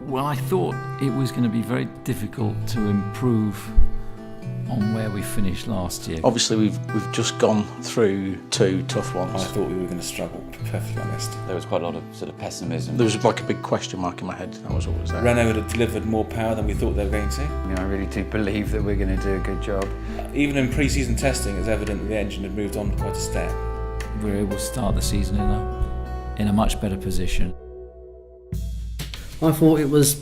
Well, I thought it was going to be very difficult to improve on where we finished last year. Obviously, we've just gone through 2 tough ones. I thought we were going to struggle, to be perfectly honest. There was quite a lot of sort of pessimism. There was like a big question mark in my head. That was what was there. Renault had delivered more power than we thought they were going to. I mean, I really do believe that we're going to do a good job. Even in pre-season testing, it's evident that the engine had moved on quite a step. We were able to start the season in a much better position. I thought it was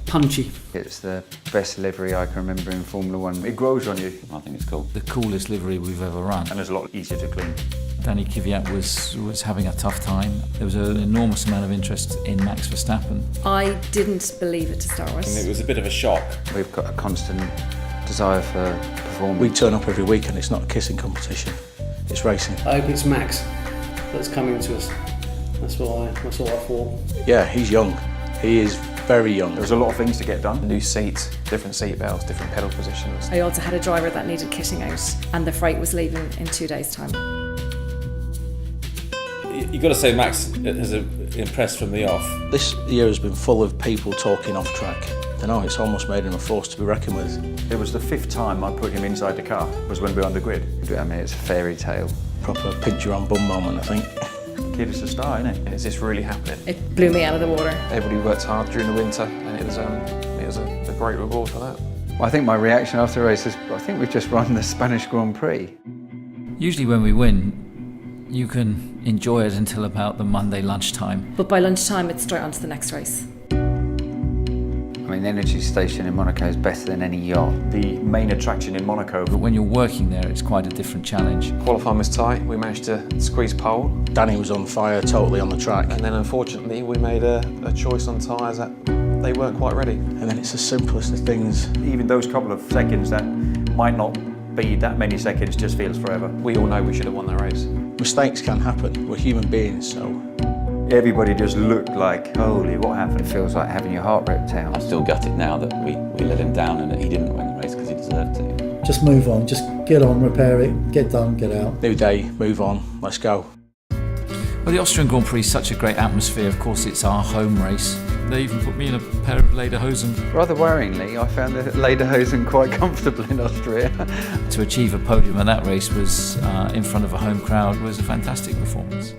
punchy. It's the best livery I can remember in Formula One. It grows on you. I think it's cool. The coolest livery we've ever run. And it's a lot easier to clean. Danny Kvyat was having a tough time. There was an enormous amount of interest in Max Verstappen. I didn't believe it to start with. And it was a bit of a shock. We've got a constant desire for performance. We turn up every week and it's not a kissing competition. It's racing. I hope it's Max that's coming to us. That's what I thought. Yeah, he's young. He is very young. There's a lot of things to get done. New seats, different seat belts, different pedal positions. I also had a driver that needed kitting out, and the freight was leaving in 2 days' time. You've got to say Max has impressed from the off. This year has been full of people talking off track. I know, it's almost made him a force to be reckoned with. It was the 5th time I put him inside the car, was when we were on the grid. I mean, it's a fairy tale. Proper pinch your own bum moment, I think. Kid is a star, isn't it? Is this really happening? It blew me out of the water. Everybody worked hard during the winter, and it was a great reward for that. Well, I think my reaction after the race is, I think we've just won the Spanish Grand Prix. Usually when we win, you can enjoy it until about the Monday lunchtime. But by lunchtime, it's straight on to the next race. I mean, the energy station in Monaco is better than any yacht. The main attraction in Monaco. But when you're working there, it's quite a different challenge. Qualifying was tight. We managed to squeeze pole, Danny was on fire, totally on the track. and then unfortunately we made a choice on tyres that they weren't quite ready. And then it's the simplest of things. Even those couple of seconds that might not be that many seconds just feels forever. We all know we should have won that race. Mistakes can happen. We're human beings, so Everybody just looked like, holy, what happened? It feels like having your heart ripped out. I'm still gutted now that we let him down and that he didn't win the race because he deserved to. Just move on, just get on, repair it, get done, get out. new day, move on, let's go. Well, the Austrian Grand Prix is such a great atmosphere. Of course, it's our home race. They even put me in a pair of Lederhosen. Rather worryingly, I found the Lederhosen quite comfortable in Austria. To achieve a podium at that race was in front of a home crowd was a fantastic performance.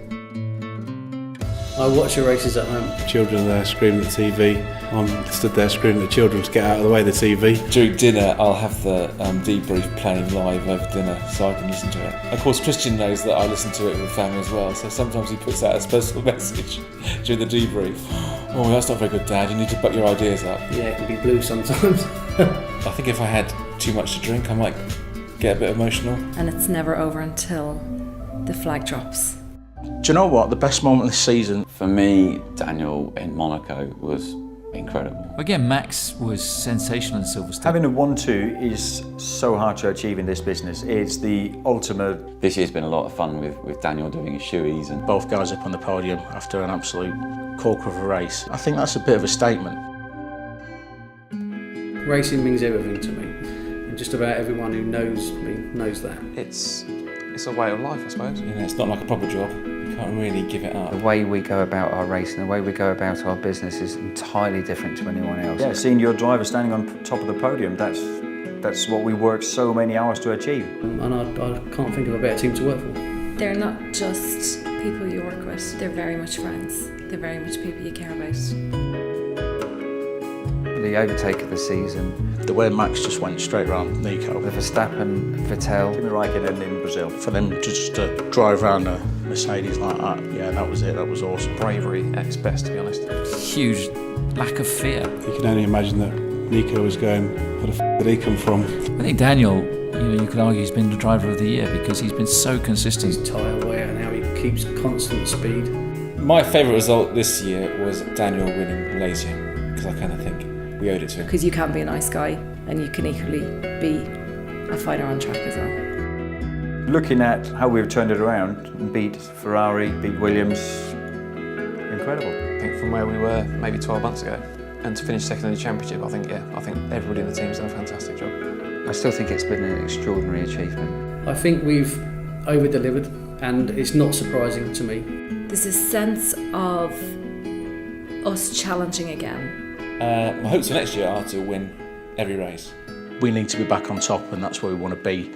I watch your races at home. Children are there screaming at the TV. I'm stood there screaming at children to get out of the way of the TV. During dinner, I'll have the debrief playing live over dinner so I can listen to it. Of course, Christian knows that I listen to it with the family as well, so sometimes he puts out a personal message during the debrief. Oh, that's not very good, Dad. You need to buck your ideas up. Yeah, it can be blue sometimes. I think if I had too much to drink, I might get a bit emotional. And it's never over until the flag drops. Do you know what? The best moment this season, For me, Daniel in Monaco was incredible. Again, Max was sensational in Silverstone. Having a 1-2 is so hard to achieve in this business. It's the ultimate. This year's been a lot of fun with Daniel doing his shoeies and both guys up on the podium after an absolute corker of a race. I think that's a bit of a statement. Racing means everything to me. And just about everyone who knows me knows that. It's a way of life, I suppose. You know, it's not like a proper job. You can't really give it up. The way we go about our race and the way we go about our business is entirely different to anyone else. Yeah, seeing your driver standing on top of the podium, that's what we worked so many hours to achieve. And I can't think of a better team to work for. They're not just people you work with, they're very much friends. They're very much people you care about. The overtake of the season, The way Max just went straight round Nico. the Verstappen, Vettel, Kimi Raikkonen in Brazil. For them just to drive around a Mercedes like that, yeah, that was it, that was awesome. Bravery at its best, to be honest. Huge lack of fear. You can only imagine that Nico was going, where the f*** did he come from? I think Daniel, you could argue he's been the driver of the year because he's been so consistent. His tyre wear and how he keeps constant speed. My favourite result this year was Daniel winning Malaysia, because I kind of think we owed it to him. Because you can be a nice guy and you can equally be a fighter on track as well. Looking at how we've turned it around and beat Ferrari, beat Williams, incredible. I think from where we were maybe 12 months ago, and to finish second in the championship, I think everybody in the team's done a fantastic job. I still think it's been an extraordinary achievement. I think we've over-delivered and it's not surprising to me. There's a sense of us challenging again? My hopes for next year are to win every race. We need to be back on top, and that's where we want to be.